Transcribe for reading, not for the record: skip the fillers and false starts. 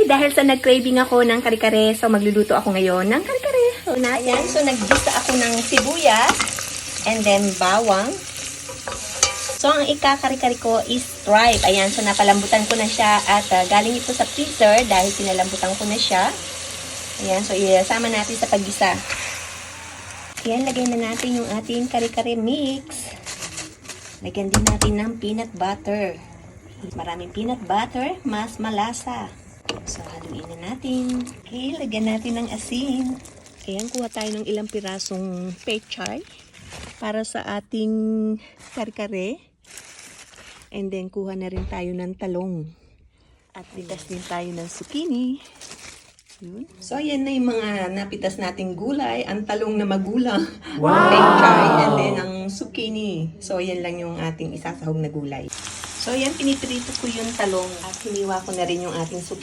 dahil sa nag-craving ako ng kare-kare, so magluluto ako ngayon ng kare-kare. So naggisa ako ng sibuyas and then bawang. So ang ikakare-kare ko is tripe. Ayan, so napalambutan ko na siya at galing ito sa freezer dahil pinalambutan ko na siya. Ayan, so isama natin sa paggisa. Ayan, lagay na natin yung ating kare-kare mix. Lagyan din natin ng peanut butter. Maraming peanut butter, mas malasa. So, haluin na natin. Okay, lagyan natin ng asin. Ayan, kuha tayo ng ilang pirasong pechay para sa ating kare-kare. And then, kuha na rin tayo ng talong. At pitas din tayo ng zucchini. Yun. So, ayan na yung mga napitas nating gulay. Ang talong na magulang. Wow! Pechay and then ang zucchini. So, ayan lang yung ating isasahog na gulay. So, ayan, piniprito ko yung talong at hiniwa ko na rin yung ating zucchini.